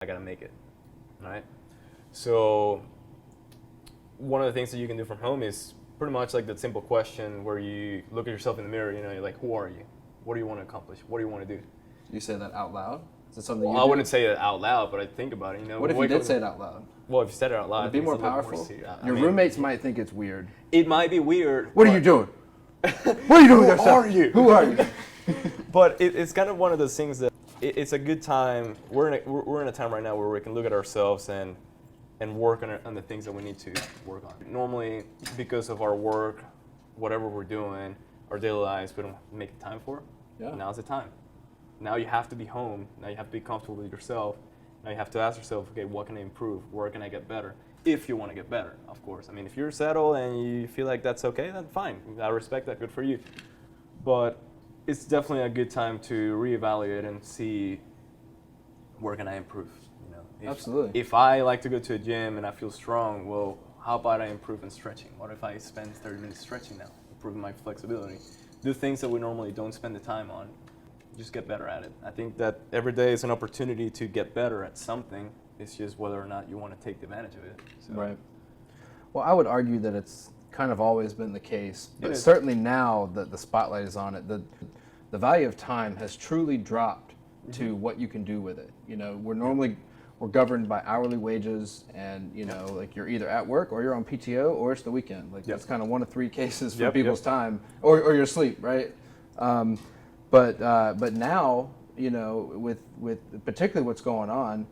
I gotta make it, right? So one of the things that you can do from home is pretty much like that simple question where you look at yourself in the mirror. You're like, who are you? What do you want to accomplish? What do you want to do? You say that out loud? Is it something Well, you I do? wouldn't say it out loud, but I think about it. What if you did say it out loud? Well, if you said it out loud, Would it be more it's a little powerful? Your Roommates might think it's weird. It might be weird. What are you doing? What are you doing with yourself? Who are you? Who are you? But it's kind of one of those things that it's a good time. We're in a time right now where we can look at ourselves and work on the things that we need to work on. Normally, because of our work, whatever we're doing, our daily lives, we don't make the time for it. Yeah. Now's the time. Now you have to be home. Now you have to be comfortable with yourself. Now you have to ask yourself, okay, what can I improve? Where can I get better? If you want to get better, of course. I mean, if you're settled and you feel like that's okay, then fine. I respect that. Good for you. But it's definitely a good time to reevaluate and see where can I improve. You know, Absolutely. If I like to go to a gym and I feel strong, well, how about I improve in stretching? What if I spend 30 minutes stretching now, improving my flexibility? Do things that we normally don't spend the time on. Just get better at it. I think that every day is an opportunity to get better at something. It's just whether or not you want to take advantage of it. So. Right. Well, I would argue that it's kind of always been the case, but It is. certainly now that the spotlight is on it, the value of time has truly dropped to what you can do with it. You know, we're governed by hourly wages, and you know, like you're either at work or you're on PTO or it's the weekend. Like that's kind of one of three cases for people's time, or your sleep, right? But now, you know, with particularly what's going on,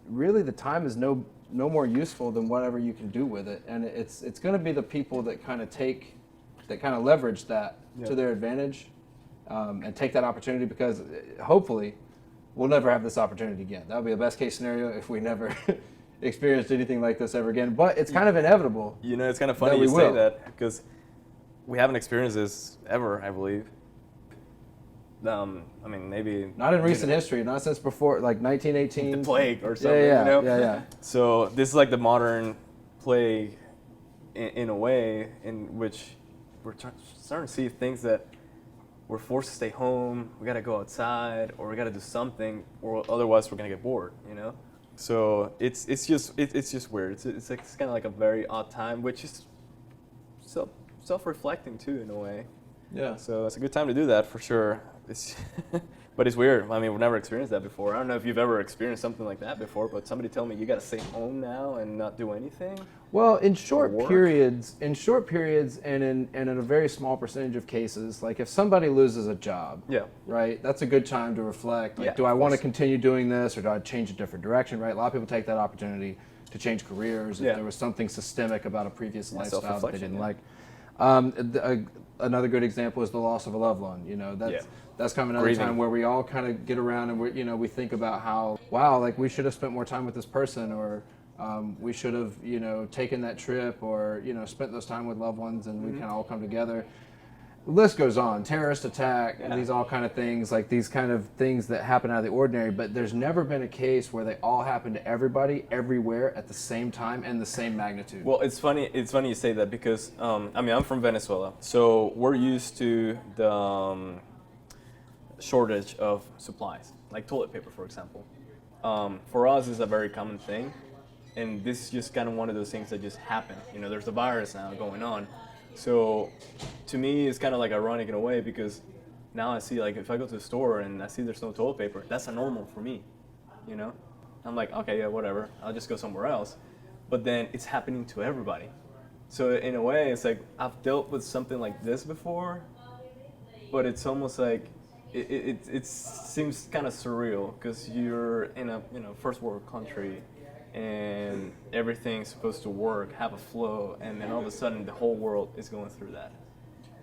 really the time is no more useful than whatever you can do with it, and it's going to be the people that kind of leverage that to their advantage, and take that opportunity, because hopefully we'll never have this opportunity again. That would be a best case scenario if we never experienced anything like this ever again. But it's kind of inevitable. You know, it's kind of funny you say that, because we haven't experienced this ever, I believe. I mean, maybe not in recent history, not since before, like 1918. The plague or something, you know? Yeah. So this is like the modern plague in a way, in which we're starting to see things that we're forced to stay home, we gotta go outside, or we gotta do something, or otherwise we're gonna get bored, you know? So it's just weird. It's kind of like a very odd time, which is self-reflecting too, in a way. Yeah. So it's a good time to do that for sure. But it's weird. I mean, we've never experienced that before. I don't know if you've ever experienced something like that before, but somebody tell me you got to stay home now and not do anything. Well, in short periods, and in a very small percentage of cases, like if somebody loses a job, right, that's a good time to reflect. Like, do I want to continue doing this, or do I change a different direction? Right, a lot of people take that opportunity to change careers if there was something systemic about a previous lifestyle that they didn't like. Another good example is the loss of a loved one. You know, that's kind of another time where we all kind of get around and we think about how, wow, like we should have spent more time with this person, or we should have, you know, taken that trip, or, you know, spent those time with loved ones, and we can all come together. The list goes on. Terrorist attack, these all kind of things, like these kind of things that happen out of the ordinary, but there's never been a case where they all happen to everybody, everywhere, at the same time, and the same magnitude. Well, it's funny you say that, because, I mean, I'm from Venezuela, so we're used to the shortage of supplies, like toilet paper, for example. For us, it's a very common thing, and this is just kind of one of those things that just happen. You know, there's a virus now going on. So to me, it's kind of like ironic in a way, because now I see, like, if I go to the store and I see there's no toilet paper, that's a normal for me, you know? I'm like, okay, yeah, whatever, I'll just go somewhere else. But then it's happening to everybody. So in a way, it's like I've dealt with something like this before, but it's almost like it seems kind of surreal, because you're in a first world country, and everything's supposed to work, have a flow, and then all of a sudden the whole world is going through that.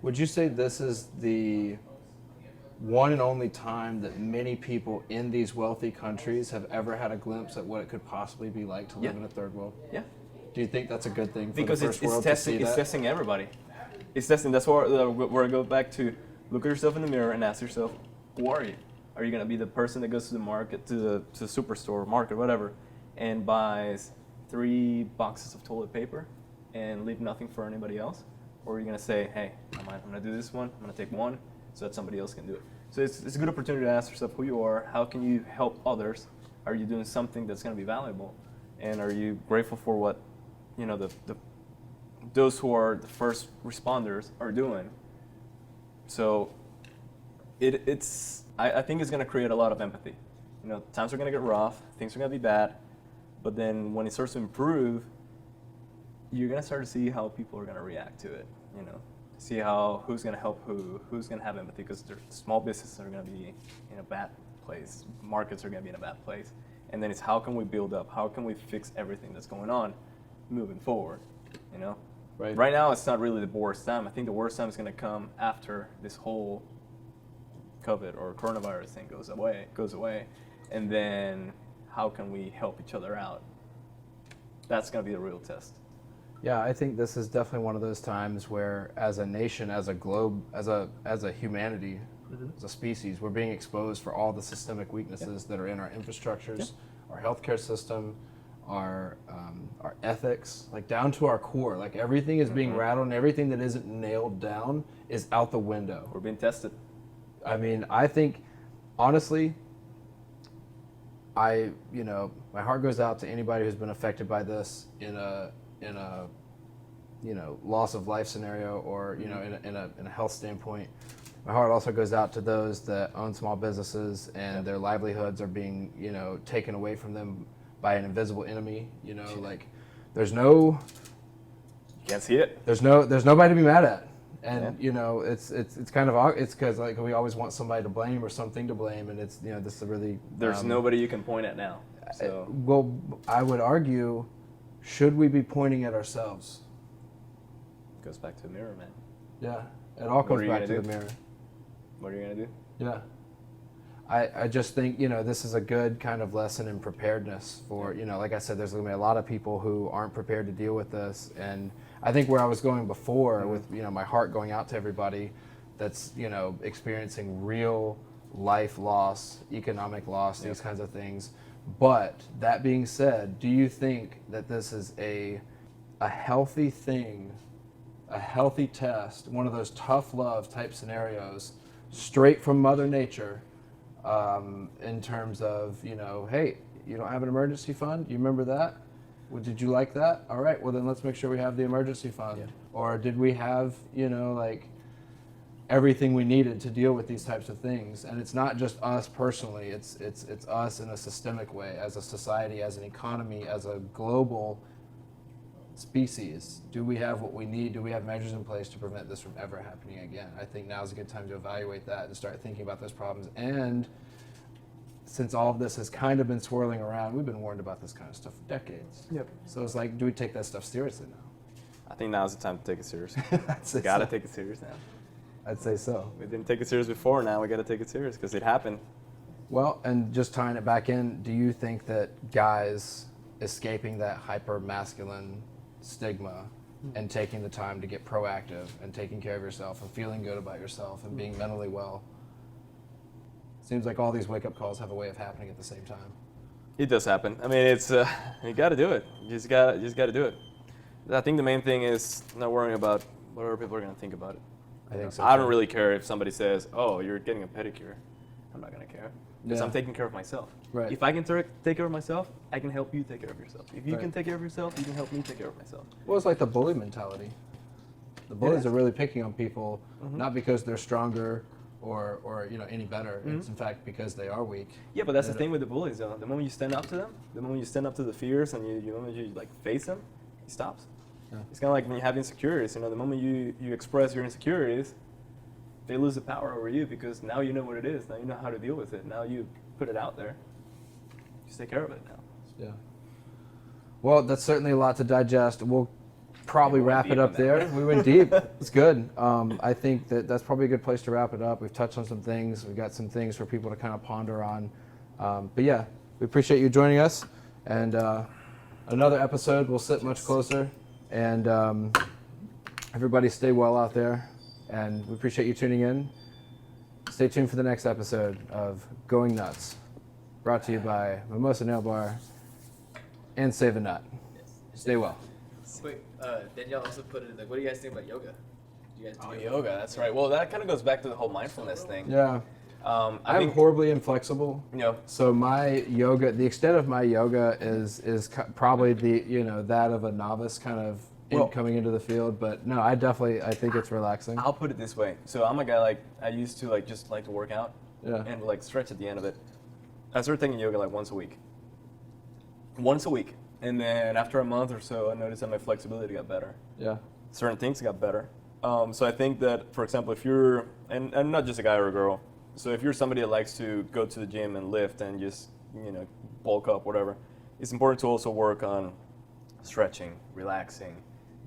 Would you say this is the one and only time that many people in these wealthy countries have ever had a glimpse at what it could possibly be like to live in a third world? Yeah. Do you think that's a good thing for because the first world to see that? It's testing everybody. It's testing. That's where I go back to. Look at yourself in the mirror and ask yourself, who are you? Are you going to be the person that goes to the market, to the superstore, market, whatever, and buys 3 boxes of toilet paper and leave nothing for anybody else? Or are you going to say, hey, I'm going to do this one, I'm going to take one so that somebody else can do it? So it's a good opportunity to ask yourself who you are, how can you help others, Are you doing something that's going to be valuable? And are you grateful for what, those who are the first responders are doing? So I think it's going to create a lot of empathy. Times are going to get rough, things are going to be bad, but then when it starts to improve, you're going to start to see how people are going to react to it, see who's going to help who's going to have empathy, because small businesses are going to be in a bad place, markets are going to be in a bad place, and then it's how can we build up, how can we fix everything that's going on moving forward, Right now, it's not really the worst time. I think the worst time is going to come after this whole COVID or coronavirus thing goes away, and then how can we help each other out? That's going to be the real test. Yeah, I think this is definitely one of those times where, as a nation, as a globe, as a humanity, as a species, we're being exposed for all the systemic weaknesses that are in our infrastructures, our healthcare system, our ethics, like down to our core. Like everything is being rattled, and everything that isn't nailed down is out the window. We're being tested. I mean, I think, honestly, my heart goes out to anybody who's been affected by this in a loss of life scenario, or in a health standpoint. My heart also goes out to those that own small businesses and their livelihoods are being taken away from them by an invisible enemy. Like there's no, you can't see it. There's nobody to be mad at. And it's kind of, it's because like we always want somebody to blame or something to blame, and it's this is really there's nobody you can point at now. So well, I would argue, should we be pointing at ourselves? Goes back to the mirror, man. Yeah, it all comes back to the mirror. What are you gonna do? Yeah, I just think this is a good kind of lesson in preparedness for like I said, there's gonna be a lot of people who aren't prepared to deal with this, and I think where I was going before with my heart going out to everybody that's experiencing real life loss, economic loss, these kinds of things. But that being said, do you think that this is a healthy thing, a healthy test, one of those tough love type scenarios, straight from Mother Nature, in terms of hey, you don't have an emergency fund? You remember that? Well, did you like that? All right, well then let's make sure we have the emergency fund. Yeah. Or did we have, like everything we needed to deal with these types of things? And it's not just us personally, it's us in a systemic way, as a society, as an economy, as a global species. Do we have what we need? Do we have measures in place to prevent this from ever happening again? I think now is a good time to evaluate that and start thinking about those problems. And since all of this has kind of been swirling around, we've been warned about this kind of stuff for decades. Yep. So it's like, do we take that stuff seriously now? I think now's the time to take it seriously. Gotta take it serious now. I'd say so. We didn't take it serious before, now we gotta take it serious because it happened. Well, and just tying it back in, do you think that guys escaping that hyper masculine stigma and taking the time to get proactive and taking care of yourself and feeling good about yourself and being mentally well, seems like all these wake-up calls have a way of happening at the same time? It does happen. I mean, it's you got to do it. You just got to do it. I think the main thing is not worrying about what other people are going to think about it. I think so. I don't really care if somebody says, "Oh, you're getting a pedicure." I'm not going to care because I'm taking care of myself. Right. If I can take care of myself, I can help you take care of yourself. If you can take care of yourself, you can help me take care of myself. Well, it's like the bully mentality. The bullies are really picking on people, not because they're stronger or any better. It's in fact because they are weak. Yeah, but that's the thing with the bullies though. The moment you stand up to them, the moment you stand up to the fears and you like face them, he stops. Yeah. It's kind of like when you have insecurities. The moment you express your insecurities, they lose the power over you because now you know what it is. Now you know how to deal with it. Now you put it out there. Just take care of it now. Yeah. Well, that's certainly a lot to digest. We'll probably wrap it up there. We went deep. It's good. I think that's probably a good place to wrap it up. We've touched on some things. We've got some things for people to kind of ponder on. But yeah, we appreciate you joining us. And another episode will sit much closer. And everybody stay well out there. And we appreciate you tuning in. Stay tuned for the next episode of Going Nuts, brought to you by Mimosa Nail Bar and Save a Nut. Stay well. Wait, Danielle also put it in what do you guys think about yoga? You guys do yoga, that's right. Well, that kind of goes back to the whole mindfulness thing. Yeah. I I'm think, horribly inflexible. you know, So my yoga, the extent of my yoga is probably that of a novice kind of coming into the field. But no, I think it's relaxing. I'll put it this way. So I'm a guy like I used to just like to work out Yeah. and like stretch at the end of it. I started taking yoga like once a week. Once a week. And then after a month or so, I noticed that my flexibility got better. Yeah. Certain things got better. So I think that, for example, if you're, and not just a guy or a girl, so if you're somebody that likes to go to the gym and lift and just, bulk up, whatever, it's important to also work on stretching, relaxing,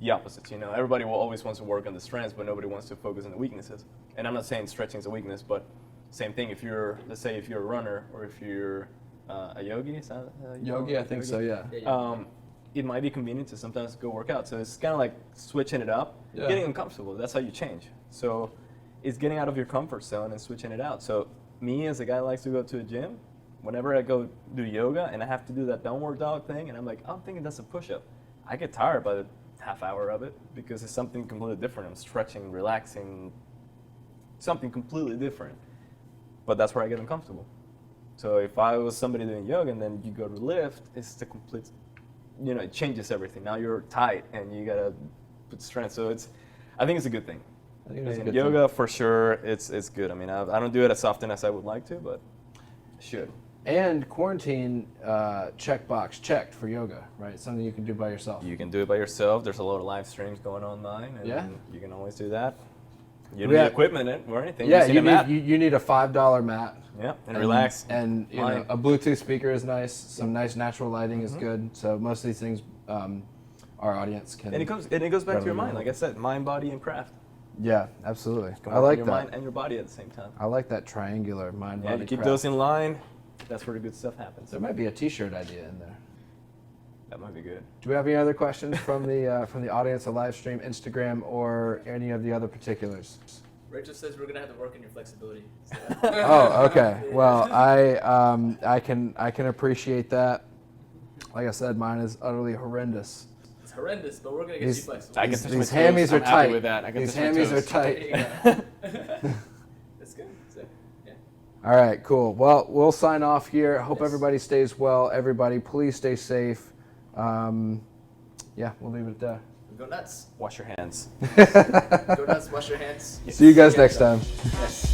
the opposites. Everybody will always wants to work on the strengths, but nobody wants to focus on the weaknesses. And I'm not saying stretching is a weakness, but same thing if you're, let's say if you're a runner or if you're a yogi, is that Yogi, I think so, yeah. It might be convenient to sometimes go work out. So it's kind of like switching it up, getting uncomfortable. That's how you change. So it's getting out of your comfort zone and switching it out. So me as a guy who likes to go to a gym, whenever I go do yoga and I have to do that downward dog thing, and I'm like, I'm thinking that's a push-up. I get tired by the half hour of it because it's something completely different. I'm stretching, relaxing, something completely different. But that's where I get uncomfortable. So if I was somebody doing yoga and then you go to lift, it's the complete, it changes everything. Now you're tight and you gotta put strength. So I think it's a good thing. I think it's a In good yoga, thing. for sure, it's good. I mean, I don't do it as often as I would like to, but I should. And quarantine checkbox checked for yoga, right? Something you can do by yourself. You can do it by yourself. There's a lot of live streams going online, and Yeah. you can always do that. You don't need equipment or anything. Yeah, you need a mat. you need a $5 mat. Yeah, and relax. And a Bluetooth speaker is nice. Some nice natural lighting is good. So most of these things, our audience can. And it goes back to your mind, like I said, mind, body, and craft. Yeah, absolutely. Come I on, like your that. mind and your body at the same time. I like that triangular mind, Yeah, body, you keep craft. those in line. That's where the good stuff happens. There might be a T-shirt idea in there. That might be good. Do we have any other questions from the audience, a live stream, Instagram, or any of the other particulars? Rachel says we're gonna have to work on your flexibility. So. Oh, okay. Well, I can appreciate that. Like I said, mine is utterly horrendous. It's horrendous, but we're gonna get you flexible. I can touch my These toes. hammies are I'm happy tight. with that. I can These touch my hammies are toes. tight. That's good. So, yeah. All right, cool. Well, we'll sign off here. Hope Yes. everybody stays well. Everybody, please stay safe. Yeah, we'll leave it at that. Go nuts. Wash your hands. Go nuts. Wash your hands. See you guys next time. Yes.